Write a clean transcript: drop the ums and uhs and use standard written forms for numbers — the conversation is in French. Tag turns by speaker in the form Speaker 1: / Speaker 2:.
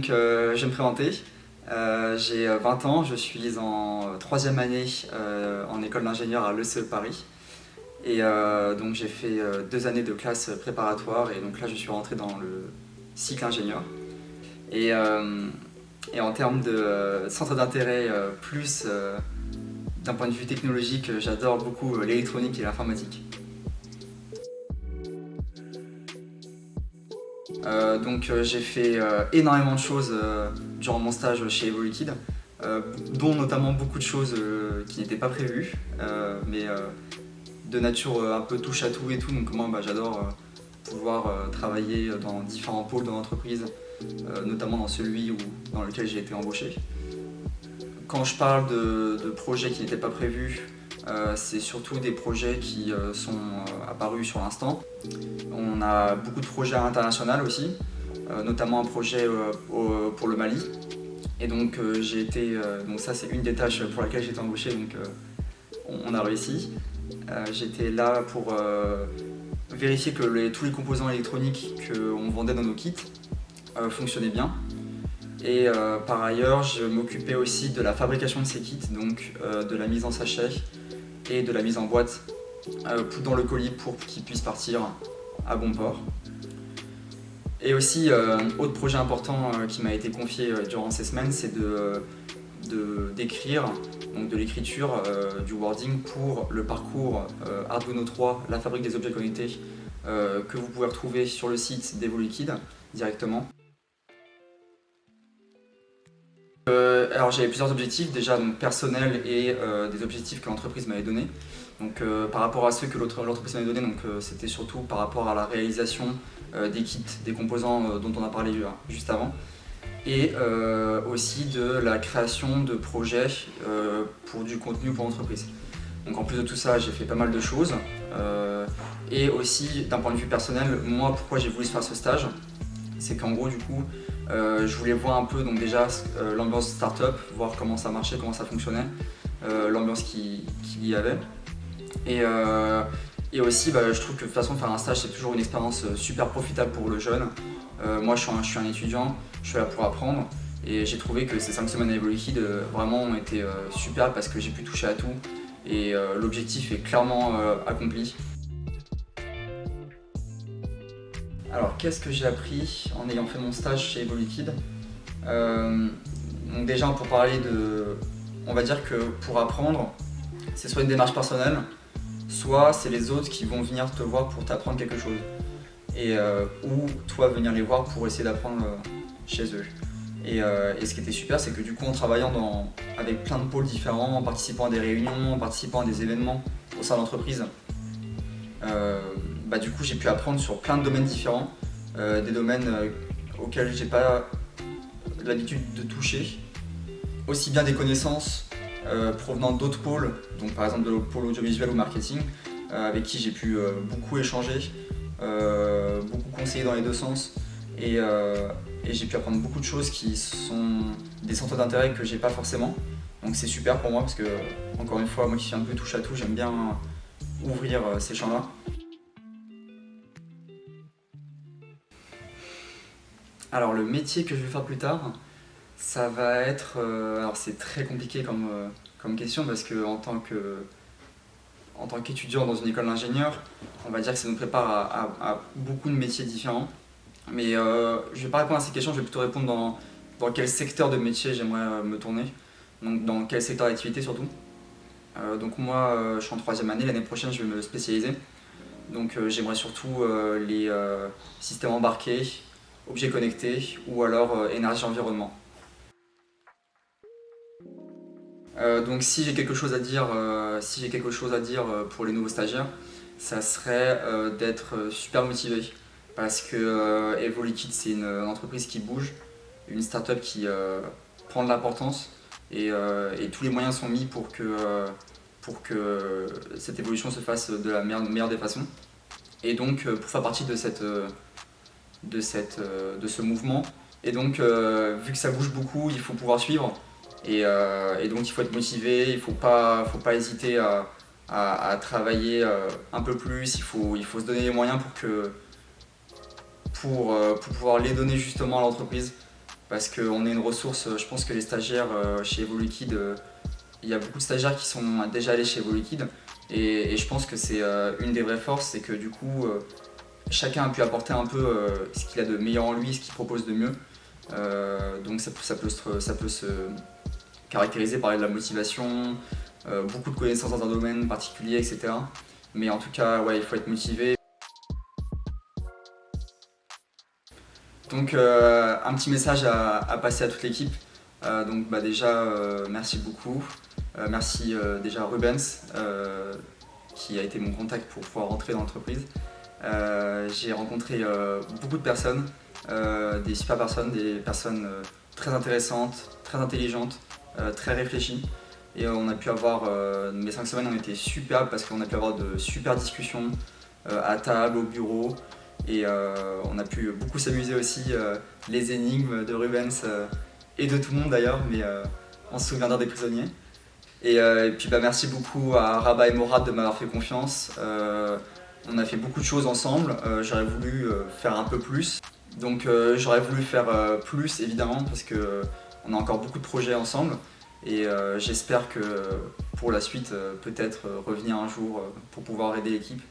Speaker 1: Je vais me présenter. J'ai 20 ans, je suis en troisième année en école d'ingénieur à l'ECE Paris. Donc j'ai fait 2 années de classe préparatoire et donc là je suis rentré dans le cycle ingénieur. Et, euh, et en termes de centre d'intérêt d'un point de vue technologique, j'adore beaucoup l'électronique et l'informatique. J'ai fait énormément de choses durant mon stage chez Evoluliquid, dont notamment beaucoup de choses qui n'étaient pas prévues, mais de nature un peu touche à tout et tout. Donc moi j'adore pouvoir travailler dans différents pôles de l'entreprise, notamment dans celui dans lequel j'ai été embauché. Quand je parle de projets qui n'étaient pas prévus, c'est surtout des projets qui sont apparus sur l'instant. On a beaucoup de projets à l'international aussi, notamment un projet pour le Mali. Et donc donc ça c'est une des tâches pour laquelle j'ai été embauché, donc on a réussi. J'étais là pour vérifier que tous les composants électroniques qu'on vendait dans nos kits fonctionnaient bien. Et par ailleurs, je m'occupais aussi de la fabrication de ces kits, donc de la mise en sachet et de la mise en boîte dans le colis pour qu'il puisse partir à bon port. Et aussi, autre projet important qui m'a été confié durant ces semaines, c'est d'écrire, donc de l'écriture, du wording pour le parcours Arduino 3, la fabrique des objets connectés, que vous pouvez retrouver sur le site d'Evoluliquid directement. Alors j'avais plusieurs objectifs, déjà donc, personnels et des objectifs que l'entreprise m'avait donnés. Donc par rapport à ceux que l'entreprise m'avait donnés, c'était surtout par rapport à la réalisation des kits, des composants dont on a parlé juste avant, et aussi de la création de projets pour du contenu pour l'entreprise. Donc en plus de tout ça, j'ai fait pas mal de choses. Et aussi d'un point de vue personnel, moi pourquoi j'ai voulu faire ce stage, c'est qu'en gros du coup je voulais voir un peu donc déjà l'ambiance startup, voir comment ça marchait, comment ça fonctionnait, l'ambiance qu'il y avait. Et aussi je trouve que de toute façon faire un stage c'est toujours une expérience super profitable pour le jeune. Moi je suis un étudiant, je suis là pour apprendre et j'ai trouvé que ces 5 semaines à Evoluliquid vraiment ont été super parce que j'ai pu toucher à tout et l'objectif est clairement accompli. Alors, qu'est-ce que j'ai appris en ayant fait mon stage chez Evoluliquid? Donc déjà, pour parler on va dire que pour apprendre, c'est soit une démarche personnelle, soit c'est les autres qui vont venir te voir pour t'apprendre quelque chose. Ou toi venir les voir pour essayer d'apprendre chez eux. Et ce qui était super, c'est que du coup, en travaillant avec plein de pôles différents, en participant à des réunions, en participant à des événements au sein de l'entreprise, du coup j'ai pu apprendre sur plein de domaines différents, des domaines auxquels j'ai pas l'habitude de toucher, aussi bien des connaissances provenant d'autres pôles, donc par exemple de le pôle audiovisuel ou marketing, avec qui j'ai pu beaucoup échanger, beaucoup conseiller dans les deux sens, et j'ai pu apprendre beaucoup de choses qui sont des centres d'intérêt que j'ai pas forcément. Donc c'est super pour moi parce que, encore une fois, moi qui suis un peu touche à tout, j'aime bien ouvrir ces champs-là. Alors le métier que je vais faire plus tard, ça va être... alors c'est très compliqué comme question parce que en tant qu'étudiant dans une école d'ingénieur, on va dire que ça nous prépare à beaucoup de métiers différents. Mais je vais pas répondre à ces questions, je vais plutôt répondre dans quel secteur de métier j'aimerais me tourner. Donc dans quel secteur d'activité surtout. Donc moi je suis en troisième année, l'année prochaine je vais me spécialiser. Donc j'aimerais surtout les systèmes embarqués, objets connectés ou alors énergie-environnement. Donc si j'ai quelque chose à dire, pour les nouveaux stagiaires, ça serait d'être super motivé parce que Evoluliquid c'est une entreprise qui bouge, une startup qui prend de l'importance et tous les moyens sont mis pour que cette évolution se fasse de la meilleure des façons. Et donc pour faire partie de ce mouvement, et donc vu que ça bouge beaucoup, il faut pouvoir suivre. Et donc il faut être motivé, il ne faut pas hésiter à travailler un peu plus, il faut se donner les moyens pour pouvoir les donner justement à l'entreprise parce qu'on est une ressource. Je pense que les stagiaires chez Evoluliquid, il y a beaucoup de stagiaires qui sont déjà allés chez Evoluliquid et je pense que c'est une des vraies forces, c'est que du coup chacun a pu apporter un peu ce qu'il a de meilleur en lui, ce qu'il propose de mieux. Donc ça peut se caractériser par de la motivation, beaucoup de connaissances dans un domaine particulier, etc. Mais en tout cas, ouais, il faut être motivé. Donc un petit message à passer à toute l'équipe. Donc déjà, merci beaucoup. Merci déjà à Rubens, qui a été mon contact pour pouvoir rentrer dans l'entreprise. J'ai rencontré beaucoup de personnes, des super personnes, des personnes très intéressantes, très intelligentes, très réfléchies. Et on a pu avoir, mes 5 semaines ont été superbes parce qu'on a pu avoir de super discussions à table, au bureau. Et on a pu beaucoup s'amuser aussi, les énigmes de Rubens et de tout le monde d'ailleurs, mais on se souviendra des prisonniers. Et puis merci beaucoup à Rabat et Morad de m'avoir fait confiance. On a fait beaucoup de choses ensemble, j'aurais voulu faire un peu plus. Donc j'aurais voulu faire plus évidemment parce qu'on a encore beaucoup de projets ensemble. Et j'espère que pour la suite, peut-être revenir un jour pour pouvoir aider l'équipe.